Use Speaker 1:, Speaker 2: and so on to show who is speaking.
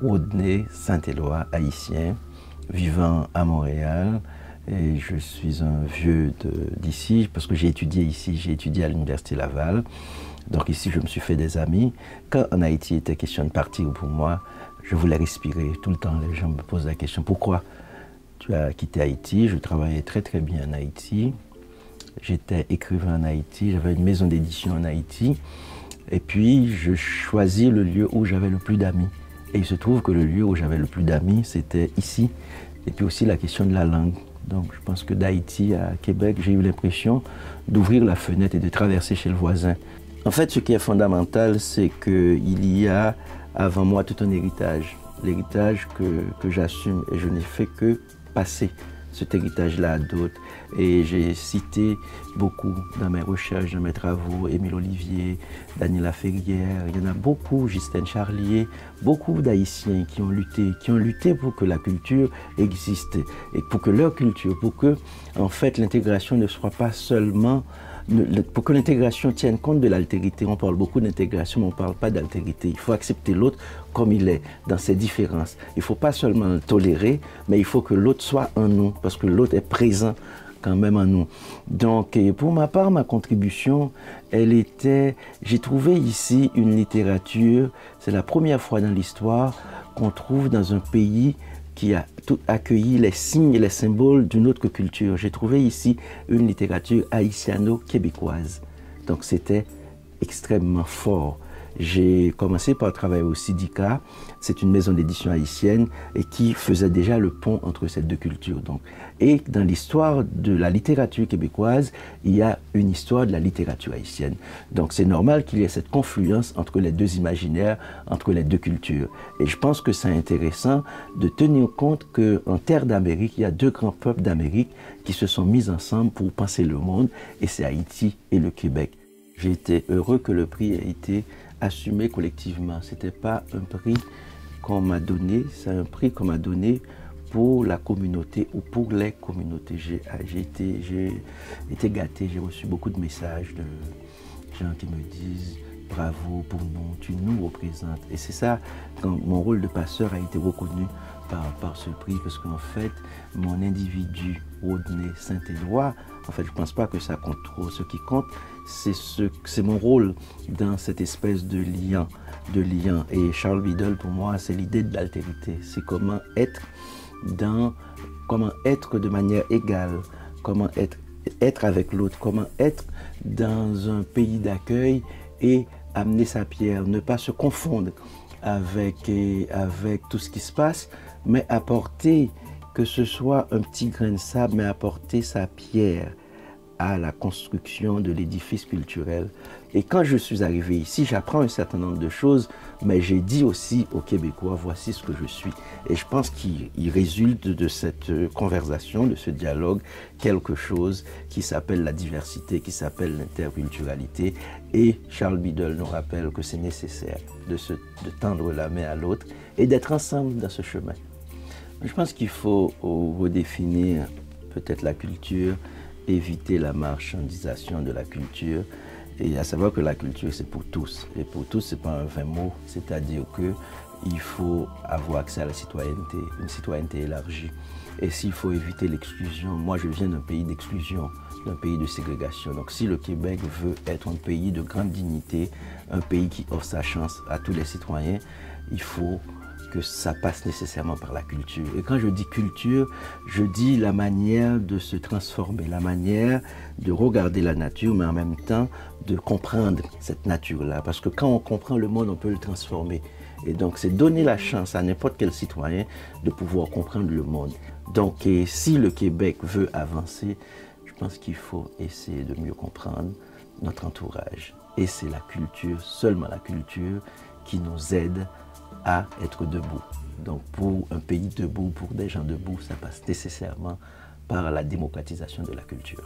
Speaker 1: Audenay, Saint-Éloi, haïtien, vivant à Montréal. Et je suis un vieux d'ici, parce que j'ai étudié ici, j'ai étudié à l'Université Laval. Donc ici, je me suis fait des amis. Quand en Haïti était question de partir pour moi, je voulais respirer. Tout le temps, les gens me posent la question, pourquoi tu as quitté Haïti? Je travaillais très très bien en Haïti. J'étais écrivain en Haïti, j'avais une maison d'édition en Haïti. Et puis, je choisis le lieu où j'avais le plus d'amis. Et il se trouve que le lieu où j'avais le plus d'amis, c'était ici. Et puis aussi la question de la langue. Donc je pense que d'Haïti à Québec, j'ai eu l'impression d'ouvrir la fenêtre et de traverser chez le voisin. En fait, ce qui est fondamental, c'est qu'il y a avant moi tout un héritage. L'héritage que j'assume, et je n'ai fait que passer cet héritage-là à d'autres. Et j'ai cité beaucoup dans mes recherches, dans mes travaux, Émile Olivier, Daniela Ferrière, il y en a beaucoup, Justine Charlier, beaucoup d'Haïtiens qui ont lutté pour que la culture existe et pour que leur culture, pour que en fait l'intégration ne soit pas seulement, pour que l'intégration tienne compte de l'altérité. On parle beaucoup d'intégration, mais on ne parle pas d'altérité. Il faut accepter l'autre comme il est, dans ses différences. Il ne faut pas seulement le tolérer, mais il faut que l'autre soit en nous, parce que l'autre est présent quand même en nous. Donc, pour ma part, ma contribution, elle était... J'ai trouvé ici une littérature, c'est la première fois dans l'histoire qu'on trouve dans un pays qui a tout accueilli les signes et les symboles d'une autre culture. J'ai trouvé ici une littérature haïtiano-québécoise. Donc c'était extrêmement fort. J'ai commencé par travailler au Syndicat, c'est une maison d'édition haïtienne et qui faisait déjà le pont entre ces deux cultures. Donc. Et dans l'histoire de la littérature québécoise, il y a une histoire de la littérature haïtienne. Donc c'est normal qu'il y ait cette confluence entre les deux imaginaires, entre les deux cultures. Et je pense que c'est intéressant de tenir compte qu'en terre d'Amérique, il y a deux grands peuples d'Amérique qui se sont mis ensemble pour penser le monde, et c'est Haïti et le Québec. J'ai été heureux que le prix ait été assumé collectivement. Ce n'était pas un prix qu'on m'a donné, c'est un prix qu'on m'a donné pour la communauté ou pour les communautés. J'ai été gâté, j'ai reçu beaucoup de messages de gens qui me disent « bravo pour nous, tu nous représentes ». Et c'est ça, quand mon rôle de passeur a été reconnu par ce prix, parce qu'en fait, mon individu, Audenay, Saint-Éloi, en fait, je ne pense pas que ça compte trop. Ce qui compte, c'est mon rôle dans cette espèce de lien. Et Charles Biddle, pour moi, c'est l'idée de l'altérité. C'est comment être de manière égale, comment être avec l'autre, comment être dans un pays d'accueil et amener sa pierre, ne pas se confondre avec tout ce qui se passe, mais apporter, que ce soit un petit grain de sable, mais apporter sa pierre à la construction de l'édifice culturel. Et quand je suis arrivé ici, j'apprends un certain nombre de choses, mais j'ai dit aussi aux Québécois, voici ce que je suis. Et je pense qu'il résulte de cette conversation, de ce dialogue, quelque chose qui s'appelle la diversité, qui s'appelle l'interculturalité. Et Charles Biddle nous rappelle que c'est nécessaire de tendre la main à l'autre et d'être ensemble dans ce chemin. Je pense qu'il faut redéfinir peut-être la culture, éviter la marchandisation de la culture, et à savoir que la culture c'est pour tous. Et pour tous, c'est pas un vain mot, c'est-à-dire qu'il faut avoir accès à la citoyenneté, une citoyenneté élargie. Et s'il faut éviter l'exclusion, moi je viens d'un pays d'exclusion, d'un pays de ségrégation. Donc si le Québec veut être un pays de grande dignité, un pays qui offre sa chance à tous les citoyens, il faut que ça passe nécessairement par la culture. Et quand je dis culture, je dis la manière de se transformer, la manière de regarder la nature, mais en même temps de comprendre cette nature-là. Parce que quand on comprend le monde, on peut le transformer. Et donc c'est donner la chance à n'importe quel citoyen de pouvoir comprendre le monde. Donc si le Québec veut avancer, je pense qu'il faut essayer de mieux comprendre notre entourage. Et c'est la culture, seulement la culture, qui nous aide à être debout. Donc pour un pays debout, pour des gens debout, ça passe nécessairement par la démocratisation de la culture.